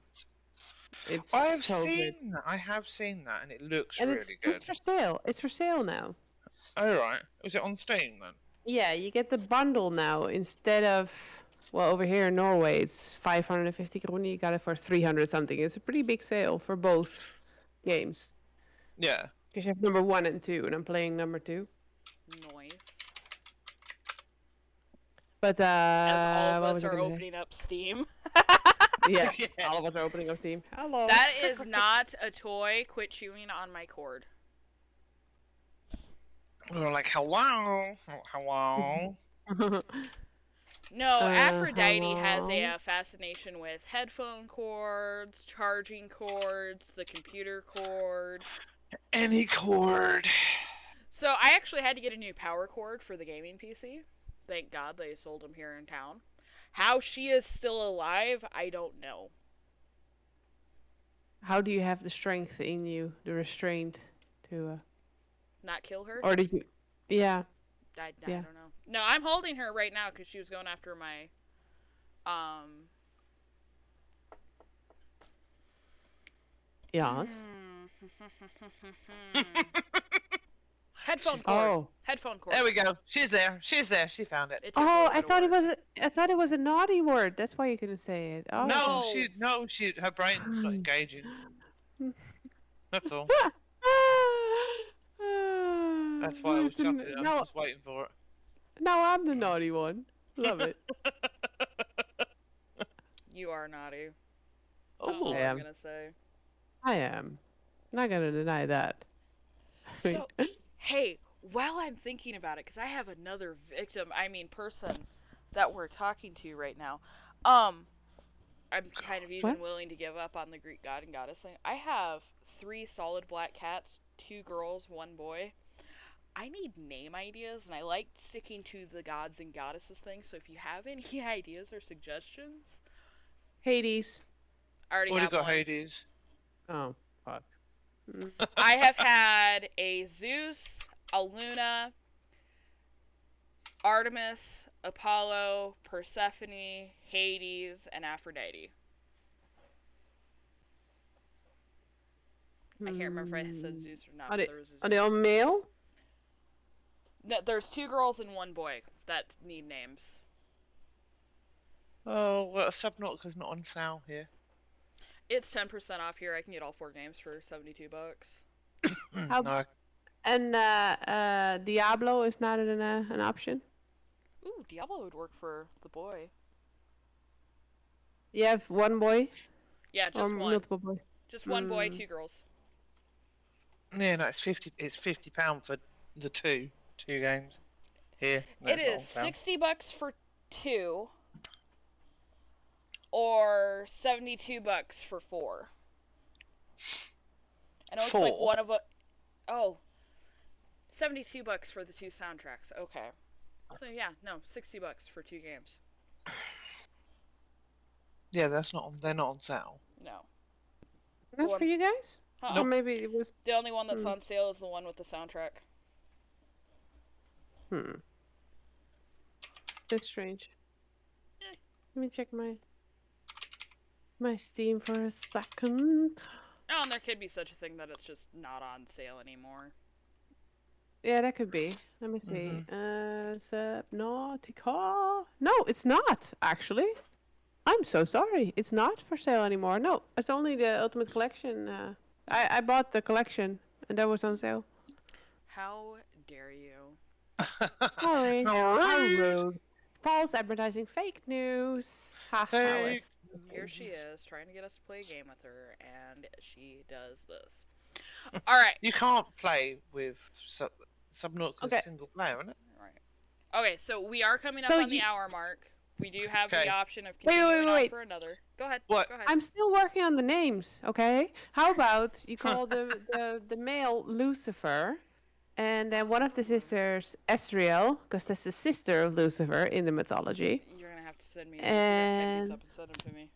It's I have so seen good. that. I have seen that, and it looks And really good. it's for sale. It's for sale now. Oh, right. Was it on Steam then? Yeah, you get the bundle now instead of, well, over here in Norway it's 550 kroner. You got it for 300 something. It's a pretty big sale for both games. Yeah. Because you have number 1 and 2, and I'm playing number 2. Noise. But As all of what us was I are gonna say? opening up Steam. Yeah, Yeah. all of us are opening up Steam. Hello. That is not a toy. Quit chewing on my cord. We were like, hello. Hello. No, Aphrodite has hello? a fascination with headphone cords, charging cords, the computer cord. Any cord. So I actually had to get a new power cord for the gaming PC. Thank God they sold them here in town. How she is still alive, I don't know. How do you have the strength in you, the restraint to, Not kill her? or did you? Yeah. I Yeah. don't know. No, I'm holding her right now because she was going after my, Yes. Headphone cord. Oh. Headphone cord. There we go. She's there. She's there. She found it. It took a Oh, little I bit of thought it work. was. I thought it was a naughty word. That's why you couldn't say it. Oh. No, her brain's not engaging. That's all. That's why I was chucking it. I'm just waiting for it. Now I'm the naughty one. Love it. You are naughty. Oh, That's all I am. I'm gonna say. I am. Not gonna deny that. So, hey, while I'm thinking about it, because I have another person that we're talking to right now. I'm kind of even What? willing to give up on the Greek god and goddess thing. I have 3 solid black cats, 2 girls, 1 boy. I need name ideas, and I like sticking to the gods and goddesses thing. So if you have any ideas or suggestions, Hades. I already What do you have got, one. Hades? Oh, fuck. I have had a Zeus, a Luna, Artemis, Apollo, Persephone, Hades, and Aphrodite. I can't remember if I said Zeus or not. Are But there was a Zeus. are they all male? No, there's 2 girls and 1 boy that need names. Oh, well, Subnautica's not on sale here. It's 10% off here. I can get all 4 games for $72. No. And Diablo is not an option. Ooh, Diablo would work for the boy. You have one boy Yeah, or just one. multiple boys. Just 1 boy, 2 girls. Yeah, no, it's £50 for the two games here. No, It it's not is on sale. $60 for 2, or $72 for 4. And it looks like 4? one of $72 for the 2 soundtracks. Okay. So yeah, no, $60 for 2 games. Yeah, they're not on sale. No. Not One- for you guys? Uh-uh. Or maybe it was. The only one that's on sale is the one with the soundtrack. That's strange. Let me check my Steam for a second. Oh, and there could be such a thing that it's just not on sale anymore. Yeah, that could be. Let me see. Subnautica. No, it's not, actually. I'm so sorry. It's not for sale anymore. No, it's only the Ultimate Collection. I bought the collection, and that was on sale. How dare you? Sorry. How How rude. rude. False advertising, fake news. Ha, Fake. Here she is, trying to get us to play a game with her, and she does this. Alright. You can't play with Subnautica's Okay. single player, isn't it? Right. Okay, so we are coming up So on the hour mark. We do have Okay. the option of Wait, continuing on wait. for another. Go ahead. What? Go ahead. I'm still working on the names, okay? How about you call the male Lucifer, and then one of the sisters Esriel, because that's the sister of Lucifer in the mythology. You're gonna have to send me And- these up and send them to me.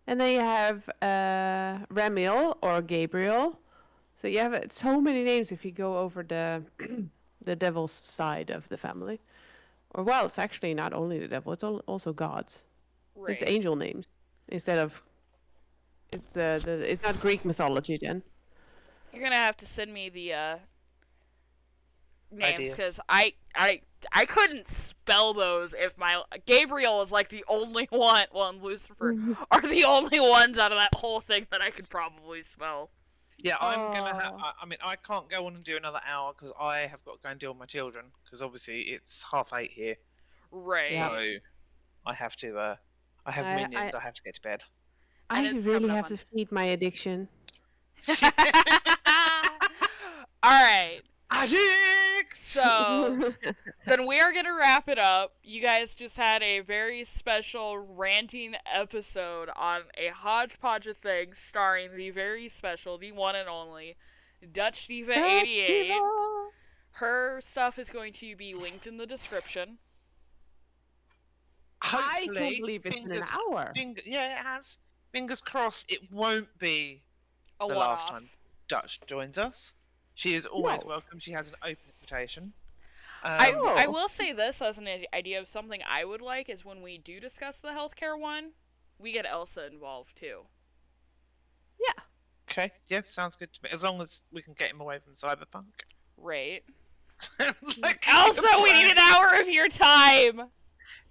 And then you have Ramiel or Gabriel. So you have so many names if you go over the the devil's side of the family. Or well, it's actually not only the devil; it's also gods. Right. It's angel names instead of. It's it's not Greek mythology then. You're gonna have to send me the names Ideas. because I couldn't spell those if my Gabriel is like the only one. Well, and Lucifer are the only ones out of that whole thing that I could probably spell. Yeah, I'm gonna have. Oh. I mean, I can't go on and do another hour because I have got to go and deal with my children. Because obviously it's 8:30 here, Right. so I have to. I have I- minions. I have to get to bed. And I it's really coming up have on- to feed my addiction. All right. Addicts. So then we are gonna wrap it up. You guys just had a very special ranting episode on a hodgepodge of things, starring the very special, the one and only DutchDiva88. DutchDiva. Her stuff is going to be linked in the description. I Hopefully, can't believe it's been an hour. Yeah, it has. Fingers crossed. It won't be A the one-off. last time Dutch joins us. She is always No. welcome. She has an open invitation. I Oh. will say this as an idea of something I would like is when we do discuss the healthcare one, we get Elsa involved too. Yeah. Okay, yeah, sounds good to me. As long as we can get him away from Cyberpunk. Right. Sounds like a Elsa, good we need plan. an hour of your time!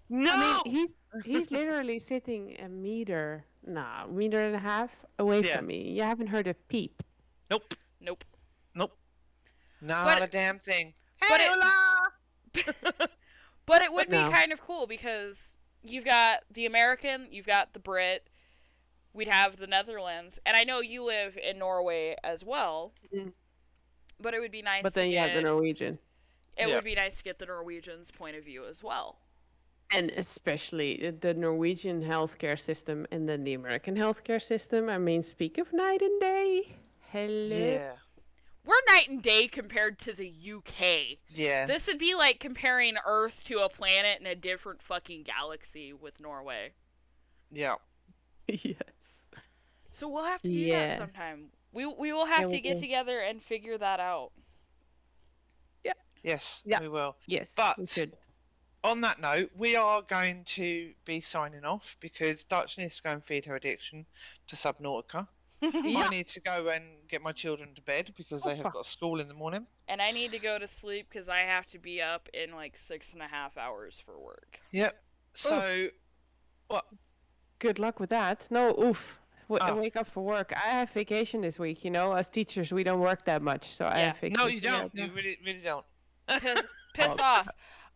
No! I mean, he's literally sitting a meter and a half away Yeah. from me. You haven't heard a peep. Nope. Nope. Nope. Not But- a damn thing. but Hey, it- hola! But it would be No. kind of cool because you've got the American, you've got the Brit, we'd have the Netherlands, and I know you live in Norway as well. Mhm. But it would be nice But then to you have the get, Norwegian. it Yeah. would be nice to get the Norwegians' point of view as well. And especially the Norwegian healthcare system and then the American healthcare system. I mean, speak of night and day. Hello. Yeah. We're night and day compared to the UK. Yeah. This would be like comparing Earth to a planet in a different fucking galaxy with Norway. Yeah. Yes. So we'll have to do that Yeah. sometime. We will have Yeah, to we get do. together and figure that out. Yes, Yeah. we will. Yes, But we should. on that note, we are going to be signing off because Dutch needs to go and feed her addiction to Subnautica. I need to go and get my children to bed because they have got school in the morning. And I need to go to sleep because I have to be up in like 6.5 hours for work. Yep. So, what? Good luck with that. No, oof. Wake up for work. I have vacation this week. You know, as teachers, we don't work that much, so I have vacation. No, you don't. You really, really don't. Piss off.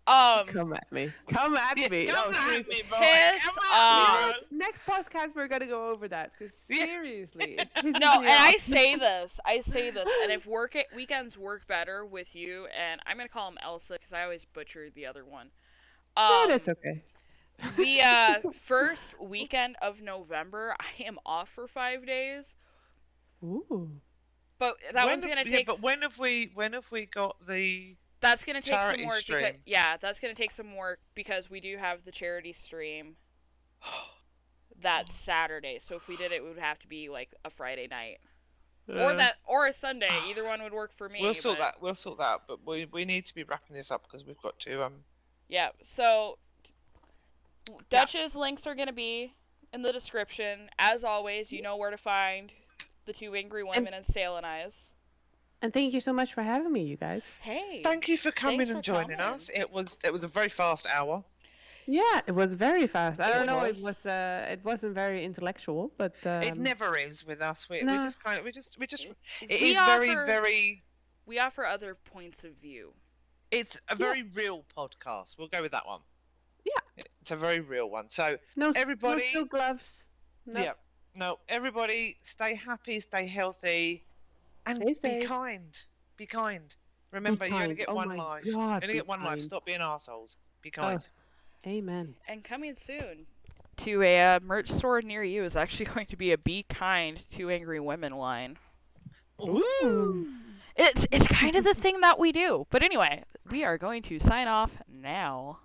Come at me. Come at me. Come at me, boy. Piss Come off. at me. Next podcast, we're gonna go over that. Because seriously, it pisses No, me and off. I say this, and if weekends work better with you, and I'm gonna call him Elsa because I always butcher the other one. No, that's okay. The first weekend of November, I am off for 5 days. Ooh. But one's gonna take. But when have we got the? That's gonna take charity some work. stream? That's gonna take some work because we do have the charity stream. That Saturday. So if we did it, it would have to be like a Friday night, or a Sunday. Either one would work for me. We'll sort that. We'll sort that. But we need to be wrapping this up because we've got to Yeah. So Dutch's links are gonna be in the description. As always, you know where to find the two angry women and Sail and Eyes. And thank you so much for having me, you guys. Hey. Thank you for coming Thanks and for joining coming. us. It was a very fast hour. Yeah, it was very fast. I don't know. was. It wasn't very intellectual, but It never is with us. We No. just kind of it We is offer- very. We offer other points of view. It's a very real podcast. We'll go with that one. Yeah. It's a very real one. So no everybody- no steel gloves. No. yeah, no, everybody, stay happy, stay healthy, and Stay be safe. kind. Be kind. Remember, you only kind. get Oh one my life. God, You only be get one life. kind. Stop being assholes. Be kind. Amen. And coming soon to a merch store near you is actually going to be a Be Kind, Two Angry Women line. Woo! It's kind of the thing that we do. But anyway, we are going to sign off now.